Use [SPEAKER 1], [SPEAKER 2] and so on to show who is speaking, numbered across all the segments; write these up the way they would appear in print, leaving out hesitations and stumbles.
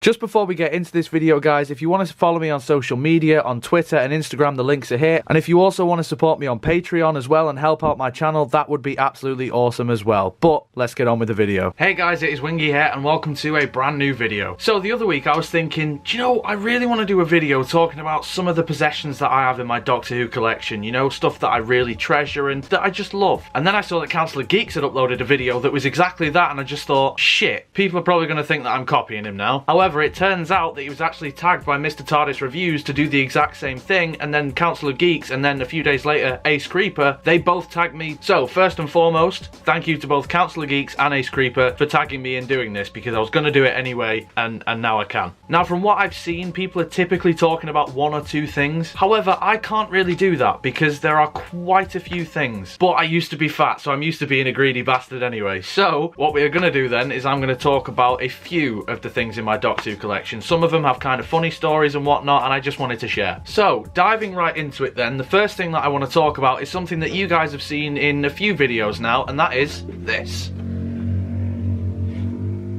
[SPEAKER 1] Just before we get into this video, guys, if you want to follow me on social media, on Twitter and Instagram, the links are here. And if you also want to support me on Patreon as well and help out my channel, that would be absolutely awesome as well. But let's get on with the video. Hey guys, it is Wingy here and welcome to a brand new video. So the other week I was thinking, do you know, I really want to do a video talking about some of the possessions that I have in my Doctor Who collection, you know, stuff that I really treasure and that I just love. And then I saw that Council of Geeks had uploaded a video that was exactly that, and I just thought, shit, people are probably going to think that I'm copying him now. However, it turns out that he was actually tagged by Mr. TARDIS Reviews to do the exact same thing, and then Council of Geeks and then a few days later Ace Creeper, they both tagged me. So first and foremost, thank you to both Council of Geeks and Ace Creeper for tagging me in doing this, because I was going to do it anyway and now I can. Now from what I've seen, people are typically talking about one or two things. However, I can't really do that because there are quite a few things. But I used to be fat, so I'm used to being a greedy bastard anyway. So what we are going to do then is I'm going to talk about a few of the things in my Doctor Who collection. Some of them have kind of funny stories and whatnot, and I just wanted to share. So diving right into it then, the first thing that I want to talk about is something that you guys have seen in a few videos now, and that is this.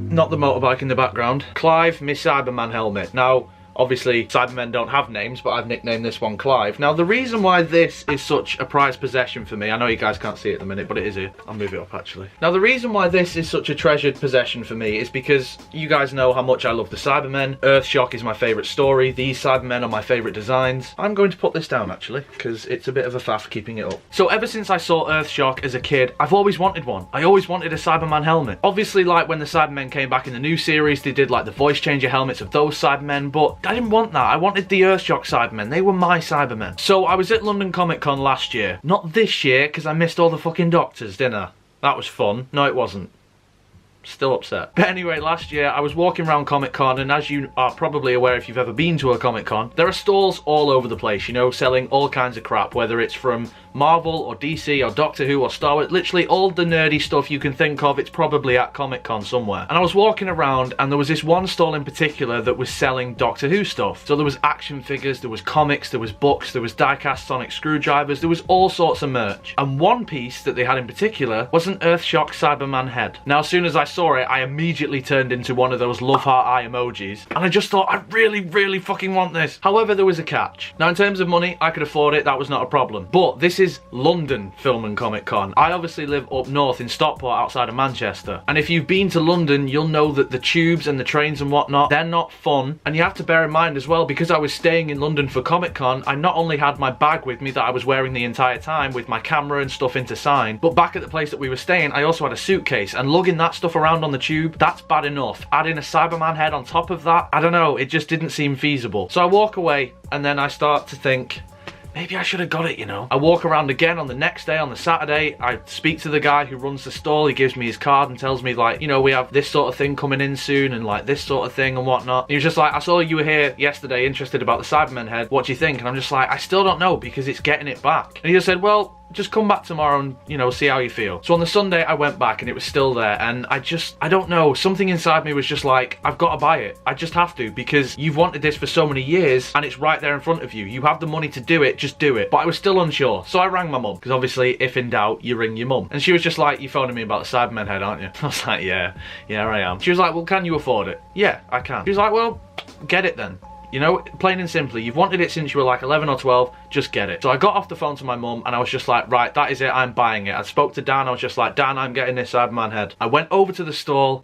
[SPEAKER 1] Not the motorbike in the background. Clive, my Cyberman helmet. Now, obviously, Cybermen don't have names, but I've nicknamed this one Clive. Now, the reason why this is such a prized possession for me, I know you guys can't see it at the minute, but it is here. I'll move it up, actually. Now, the reason why this is such a treasured possession for me is because you guys know how much I love the Cybermen. Earthshock is my favourite story. These Cybermen are my favourite designs. I'm going to put this down, actually, because it's a bit of a faff keeping it up. So, ever since I saw Earthshock as a kid, I've always wanted one. I always wanted a Cyberman helmet. Obviously, like, when the Cybermen came back in the new series, they did, like, the voice changer helmets of those Cybermen, but I didn't want that. I wanted the Earthshock Cybermen. They were my Cybermen. So I was at London Comic Con last year. Not this year, because I missed all the fucking doctors, didn't I? That was fun. No, it wasn't. Still upset. But anyway, last year I was walking around Comic Con, and as you are probably aware if you've ever been to a Comic Con, there are stalls all over the place, you know, selling all kinds of crap, whether it's from Marvel or DC or Doctor Who or Star Wars, literally all the nerdy stuff you can think of, it's probably at Comic Con somewhere. And I was walking around and there was this one stall in particular that was selling Doctor Who stuff. So there was action figures, there was comics, there was books, there was die-cast sonic screwdrivers, there was all sorts of merch. And one piece that they had in particular was an Earthshock Cyberman head. Now as soon as I saw it, I immediately turned into one of those love heart eye emojis, and I just thought, I really fucking want this. However, there was a catch. Now in terms of money, I could afford it, that was not a problem. But this is London Film and Comic Con. I obviously live up north in Stockport outside of Manchester, and if you've been to London, you'll know that the tubes and the trains and whatnot, they're not fun. And you have to bear in mind as well, because I was staying in London for Comic Con, I not only had my bag with me that I was wearing the entire time with my camera and stuff in to sign, but back at the place that we were staying, I also had a suitcase, and lugging that stuff around on the tube, that's bad enough. Adding a Cyberman head on top of that, I don't know, it just didn't seem feasible. So I walk away, and then I start to think, maybe I should have got it, you know. I walk around again on the next day, on the Saturday. I speak to the guy who runs the stall. He gives me his card and tells me, like, you know, we have this sort of thing coming in soon and like this sort of thing and whatnot. And he was just like, I saw you were here yesterday interested about the Cyberman head. What do you think? And I'm just like, I still don't know because it's getting it back. And he just said, well, just come back tomorrow and, you know, see how you feel. So on the Sunday I went back and it was still there, and I don't know, something inside me was just like, I've got to buy it. I just have to, because you've wanted this for so many years and it's right there in front of you. You have the money to do it, just do it. But I was still unsure. So I rang my mum, because obviously if in doubt, you ring your mum. And she was just like, you're phoning me about the Cyberman head, aren't you? I was like, yeah, I am. She was like, well, can you afford it? Yeah, I can. She was like, well, get it then. You know, plain and simply, you've wanted it since you were like 11 or 12, just get it. So I got off the phone to my mum and I was just like, right, that is it, I'm buying it. I spoke to Dan, I was just like, Dan, I'm getting this Cyberman head. I went over to the stall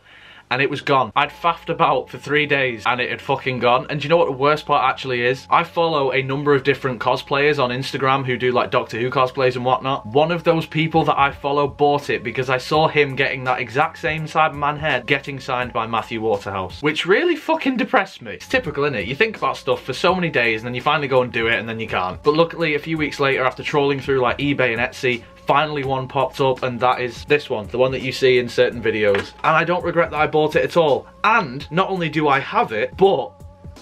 [SPEAKER 1] and it was gone. I'd faffed about for 3 days and it had fucking gone. And do you know what the worst part actually is? I follow a number of different cosplayers on Instagram who do like Doctor Who cosplays and whatnot. One of those people that I follow bought it because I saw him getting that exact same Cyberman head getting signed by Matthew Waterhouse, which really fucking depressed me. It's typical, innit? You think about stuff for so many days and then you finally go and do it and then you can't. But luckily a few weeks later, after trawling through like eBay and Etsy, finally one popped up, and that is this one, the one that you see in certain videos. And I don't regret that I bought it at all. And not only do I have it, but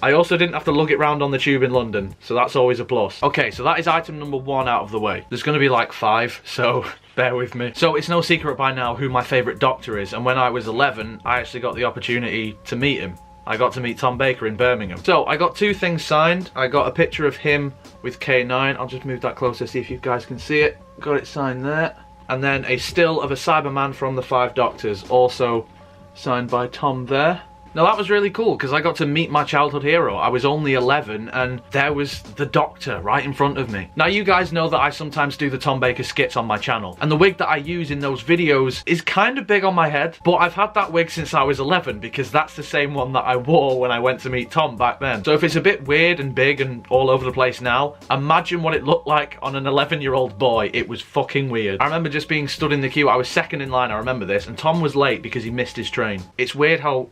[SPEAKER 1] I also didn't have to lug it round on the tube in London, so that's always a plus. Okay, so that is item number 1 out of the way. There's gonna be like 5, so bear with me. So it's no secret by now who my favourite Doctor is, and when I was 11, I actually got the opportunity to meet him. I got to meet Tom Baker in Birmingham. So I got 2 things signed. I got a picture of him with K9. I'll just move that closer, see if you guys can see it. Got it signed there. And then a still of a Cyberman from the 5 Doctors, also signed by Tom there. Now that was really cool because I got to meet my childhood hero. I was only 11 and there was the Doctor right in front of me. Now you guys know that I sometimes do the Tom Baker skits on my channel, and the wig that I use in those videos is kind of big on my head, but I've had that wig since I was 11 because that's the same one that I wore when I went to meet Tom back then. So if it's a bit weird and big and all over the place now, imagine what it looked like on an 11-year-old boy. It was fucking weird. I remember just being stood in the queue. I was second in line, I remember this, and Tom was late because he missed his train. It's weird how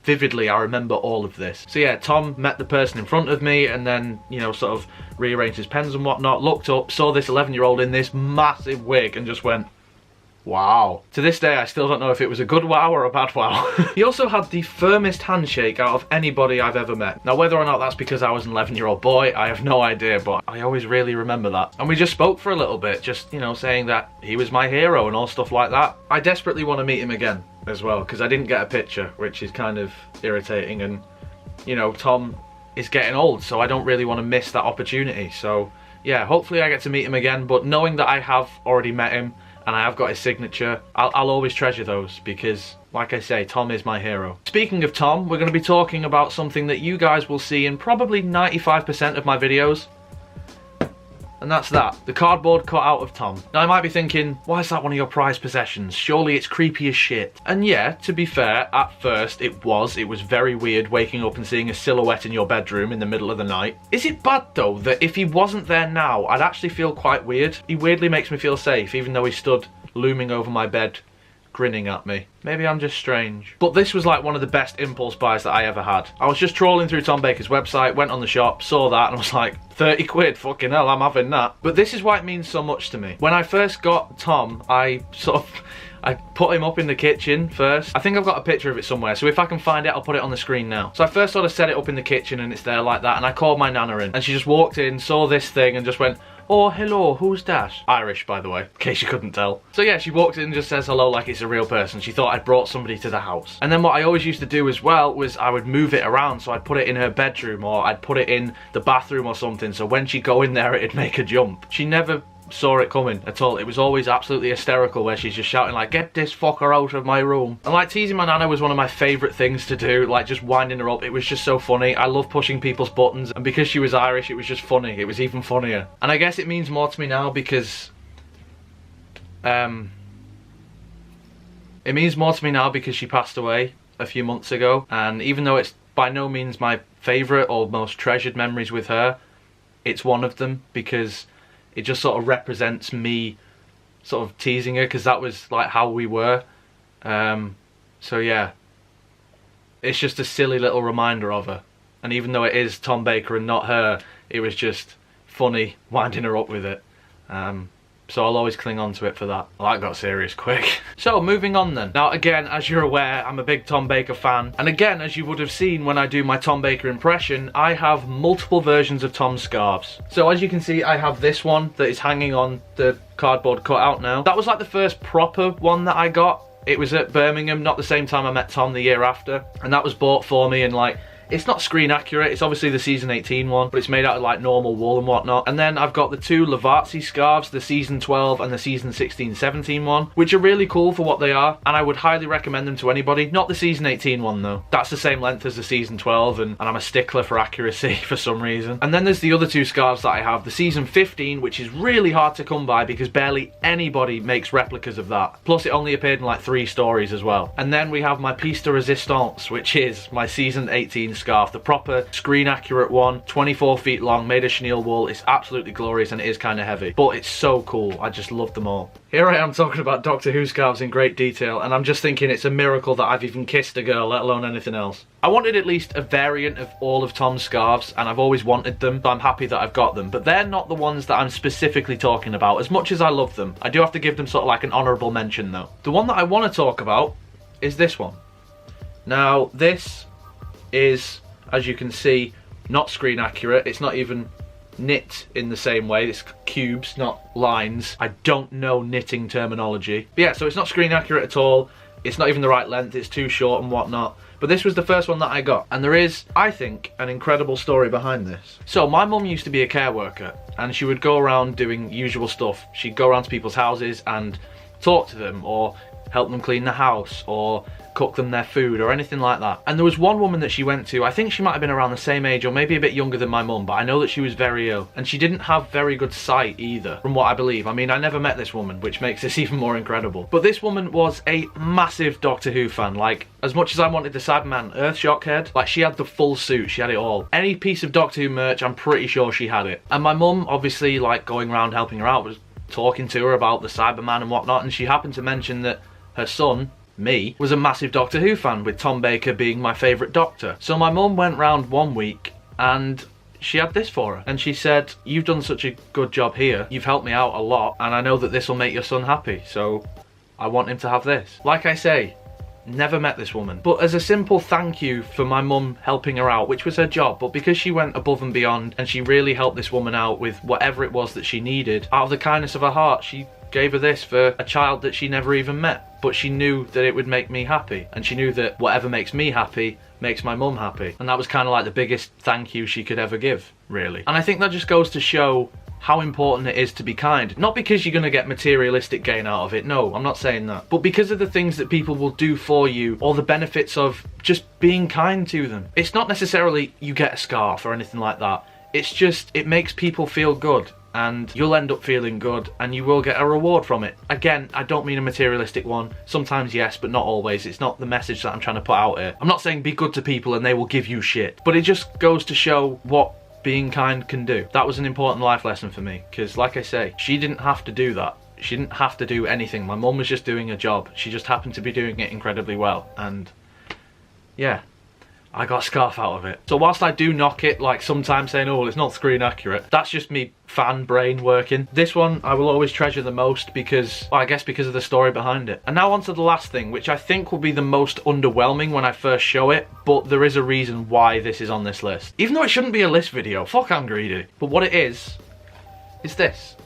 [SPEAKER 1] vividly I remember all of this. So yeah, Tom met the person in front of me and then, you know, sort of rearranged his pens and whatnot, looked up, saw this 11-year-old in this massive wig and just went, wow. To this day, I still don't know if it was a good wow or a bad wow. He also had the firmest handshake out of anybody I've ever met. Now, whether or not that's because I was an 11-year-old boy, I have no idea, but I always really remember that. And we just spoke for a little bit, just, you know, saying that he was my hero and all stuff like that. I desperately want to meet him again as well, because I didn't get a picture, which is kind of irritating. And, you know, Tom is getting old, so I don't really want to miss that opportunity. So, yeah, hopefully I get to meet him again, but knowing that I have already met him, and I have got his signature, I'll always treasure those because, like I say, Tom is my hero. Speaking of Tom, we're going to be talking about something that you guys will see in probably 95% of my videos. And that's that, the cardboard cutout of Tom. Now I might be thinking, why is that one of your prized possessions? Surely it's creepy as shit. And yeah, to be fair, at first it was very weird waking up and seeing a silhouette in your bedroom in the middle of the night. Is it bad though that if he wasn't there now, I'd actually feel quite weird? He weirdly makes me feel safe, even though he stood looming over my bed, grinning at me. Maybe I'm just strange. But this was like one of the best impulse buys that I ever had. I was just trawling through Tom Baker's website, went on the shop, saw that, and I was like, 30 quid, fucking hell, I'm having that. But this is why it means so much to me. When I first got Tom, I put him up in the kitchen first. I think I've got a picture of it somewhere, so if I can find it, I'll put it on the screen now. So I first sort of set it up in the kitchen and it's there like that, and I called my nana in, and she just walked in, saw this thing, and just went, oh, hello, who's that? Irish, by the way, in case you couldn't tell. So yeah, she walked in and just says hello like it's a real person. She thought I'd brought somebody to the house. And then what I always used to do as well was I would move it around, so I'd put it in her bedroom or I'd put it in the bathroom or something, so when she'd go in there, it'd make a jump. She never saw it coming at all. It was always absolutely hysterical where she's just shouting like, get this fucker out of my room. And like teasing my nana was one of my favourite things to do, like just winding her up. It was just so funny. I love pushing people's buttons, and because she was Irish, it was just funny. It was even funnier. And I guess it means more to me now because it means more to me now because she passed away a few months ago, and even though it's by no means my favourite or most treasured memories with her, it's one of them because it just sort of represents me sort of teasing her, because that was like how we were. So yeah, it's just a silly little reminder of her. And even though it is Tom Baker and not her, it was just funny winding her up with it. So I'll always cling on to it for that. Well, that got serious quick. So moving on then. Now again, as you're aware, I'm a big Tom Baker fan. And again, as you would have seen when I do my Tom Baker impression, I have multiple versions of Tom's scarves. So as you can see, I have this one that is hanging on the cardboard cutout now. That was like the first proper one that I got. It was at Birmingham, not the same time I met Tom, the year after. And that was bought for me, and like, it's not screen accurate, it's obviously the season 18 one, but it's made out of like normal wool and whatnot. And then I've got the two Lavazzi scarves, the season 12 and the season 16-17 one, which are really cool for what they are, and I would highly recommend them to anybody. Not the season 18 one though. That's the same length as the season 12, and I'm a stickler for accuracy for some reason. And then there's the other two scarves that I have, the season 15, which is really hard to come by because barely anybody makes replicas of that. Plus it only appeared in like 3 stories as well. And then we have my piece de resistance, which is my season 18 scarf, the proper screen accurate one, 24 feet long, made of chenille wool. It's absolutely glorious and it is kind of heavy, but it's so cool. I just love them all. Here I am talking about Doctor Who scarves in great detail, and I'm just thinking it's a miracle that I've even kissed a girl, let alone anything else. I wanted at least a variant of all of Tom's scarves, and I've always wanted them, so I'm happy that I've got them. But they're not the ones that I'm specifically talking about. As much as I love them, I do have to give them sort of like an honourable mention though. The one that I want to talk about is this one. Now this is, as you can see, not screen accurate. It's not even knit in the same way. It's cubes, not lines. I don't know knitting terminology. But yeah, so it's not screen accurate at all. It's not even the right length. It's too short and whatnot. But this was the first one that I got. And there is, I think, an incredible story behind this. So my mum used to be a care worker, and she would go around doing usual stuff. She'd go around to people's houses and talk to them, or help them clean the house or cook them their food or anything like that. And there was one woman that she went to, I think she might have been around the same age or maybe a bit younger than my mum, but I know that she was very ill and she didn't have very good sight either, from what I believe. I mean, I never met this woman, which makes this even more incredible. But this woman was a massive Doctor Who fan. Like, as much as I wanted the Cyberman Earthshock head, like, she had the full suit, she had it all. Any piece of Doctor Who merch, I'm pretty sure she had it. And my mum, obviously, like, going around helping her out, was talking to her about the Cyberman and whatnot, and she happened to mention that her son, me, was a massive Doctor Who fan, with Tom Baker being my favourite Doctor. So my mum went round one week and she had this for her. And she said, "You've done such a good job here, you've helped me out a lot, and I know that this will make your son happy, so I want him to have this." Like I say, never met this woman. But as a simple thank you for my mum helping her out, which was her job, but because she went above and beyond and she really helped this woman out with whatever it was that she needed, out of the kindness of her heart, she gave her this for a child that she never even met. But she knew that it would make me happy, and she knew that whatever makes me happy makes my mum happy. And that was kind of like the biggest thank you she could ever give, really. And I think that just goes to show how important it is to be kind. Not because you're going to get materialistic gain out of it, no, I'm not saying that. But because of the things that people will do for you, or the benefits of just being kind to them. It's not necessarily you get a scarf or anything like that. It's just, it makes people feel good, and you'll end up feeling good and you will get a reward from it. Again, I don't mean a materialistic one. Sometimes yes, but not always. It's not the message that I'm trying to put out here. I'm not saying be good to people and they will give you shit, but it just goes to show what being kind can do. That was an important life lesson for me, because like I say, she didn't have to do that. She didn't have to do anything. My mum was just doing a job. She just happened to be doing it incredibly well, and yeah, I got a scarf out of it. So whilst I do knock it, like sometimes saying, oh, well, it's not screen accurate, that's just me fan brain working. This one I will always treasure the most because, well, I guess because of the story behind it. And now on to the last thing, which I think will be the most underwhelming when I first show it, but there is a reason why this is on this list. Even though it shouldn't be a list video, fuck, I'm greedy. But what it is this.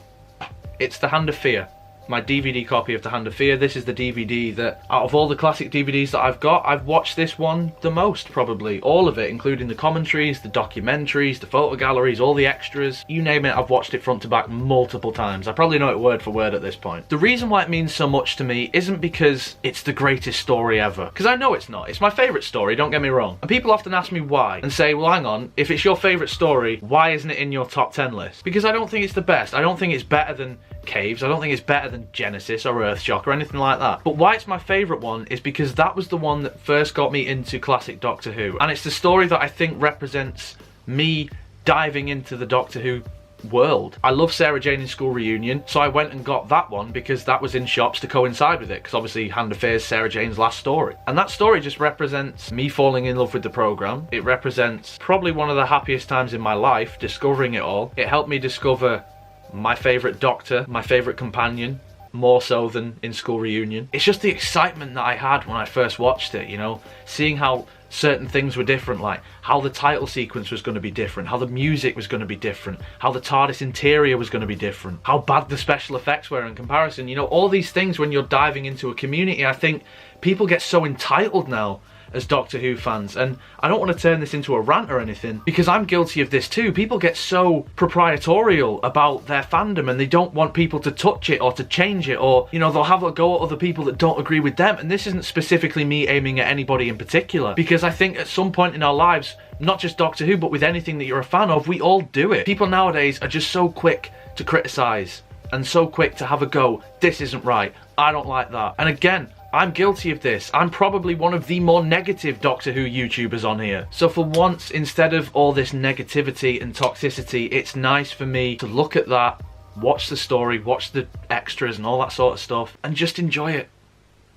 [SPEAKER 1] It's The Hand of Fear. My DVD copy of The Hand of Fear. This is the DVD that, out of all the classic DVDs that I've got, I've watched this one the most, probably. All of it, including the commentaries, the documentaries, the photo galleries, all the extras. You name it, I've watched it front to back multiple times. I probably know it word for word at this point. The reason why it means so much to me isn't because it's the greatest story ever. Because I know it's not. It's my favourite story, don't get me wrong. And people often ask me why, and say, well, hang on, if it's your favourite story, why isn't it in your top 10 list? Because I don't think it's the best. I don't think it's better than Caves. I don't think it's better than Genesis or Earthshock or anything like that. But why it's my favourite one is because that was the one that first got me into classic Doctor Who. And it's the story that I think represents me diving into the Doctor Who world. I love Sarah Jane in School Reunion, so I went and got that one because that was in shops to coincide with it, because obviously Hand of Fear is Sarah Jane's last story. And that story just represents me falling in love with the programme. It represents probably one of the happiest times in my life, discovering it all. It helped me discover my favourite Doctor, my favourite companion, more so than in School Reunion. It's just the excitement that I had when I first watched it, you know, seeing how certain things were different, like how the title sequence was going to be different, how the music was going to be different, how the TARDIS interior was going to be different, how bad the special effects were in comparison. You know, all these things when you're diving into a community. I think people get so entitled now as Doctor Who fans, and I don't want to turn this into a rant or anything, because I'm guilty of this too. People get so proprietorial about their fandom and they don't want people to touch it or to change it, or, you know, they'll have a go at other people that don't agree with them. And this isn't specifically me aiming at anybody in particular, because I think at some point in our lives, not just Doctor Who, but with anything that you're a fan of, we all do it. People nowadays are just so quick to criticise and so quick to have a go. This isn't right, I don't like that. And again, I'm guilty of this. I'm probably one of the more negative Doctor Who YouTubers on here. So for once, instead of all this negativity and toxicity, it's nice for me to look at that, watch the story, watch the extras and all that sort of stuff, and just enjoy it.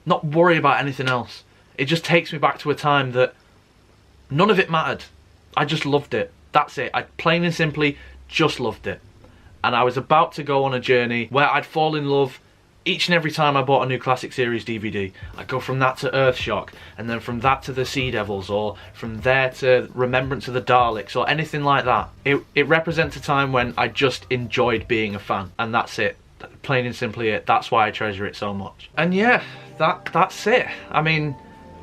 [SPEAKER 1] Not worry about anything else. It just takes me back to a time that none of it mattered. I just loved it. That's it. I plain and simply just loved it. And I was about to go on a journey where I'd fall in love each and every time I bought a new Classic Series DVD. I'd go from that to Earthshock, and then from that to the Sea Devils, or from there to Remembrance of the Daleks, or anything like that. It represents a time when I just enjoyed being a fan, and that's it. Plain and simply it. That's why I treasure it so much. And yeah, that's it. I mean,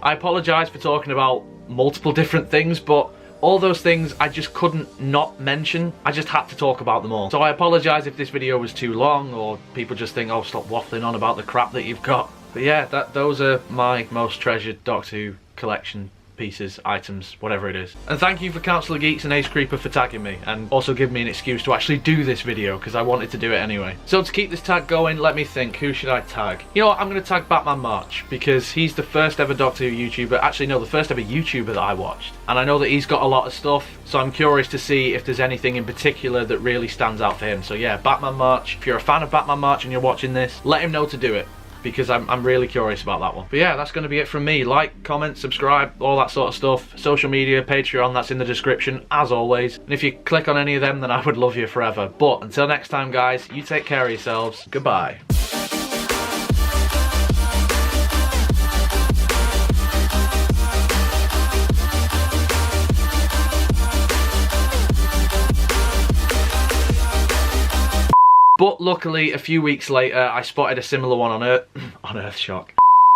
[SPEAKER 1] I apologise for talking about multiple different things, but all those things I just couldn't not mention. I just had to talk about them all. So I apologise if this video was too long, or people just think, oh, stop waffling on about the crap that you've got. But yeah, those are my most treasured Doctor Who collection pieces, items, whatever it is. And thank you for Council of Geeks and Ace Creeper for tagging me, and also give me an excuse to actually do this video, because I wanted to do it anyway. So to keep this tag going, let me think, who should I tag? You know what, I'm going to tag Batmanmarch, because he's the first ever Doctor Who YouTuber, actually no, the first ever YouTuber that I watched. And I know that he's got a lot of stuff, so I'm curious to see if there's anything in particular that really stands out for him. So yeah, Batmanmarch, if you're a fan of Batmanmarch and you're watching this, let him know to do it, because I'm really curious about that one. But yeah, that's going to be it from me. Like, comment, subscribe, all that sort of stuff. Social media, Patreon, that's in the description, as always. And if you click on any of them, then I would love you forever. But until next time, guys, you take care of yourselves. Goodbye. But luckily, a few weeks later, I spotted a similar one on Earthshock.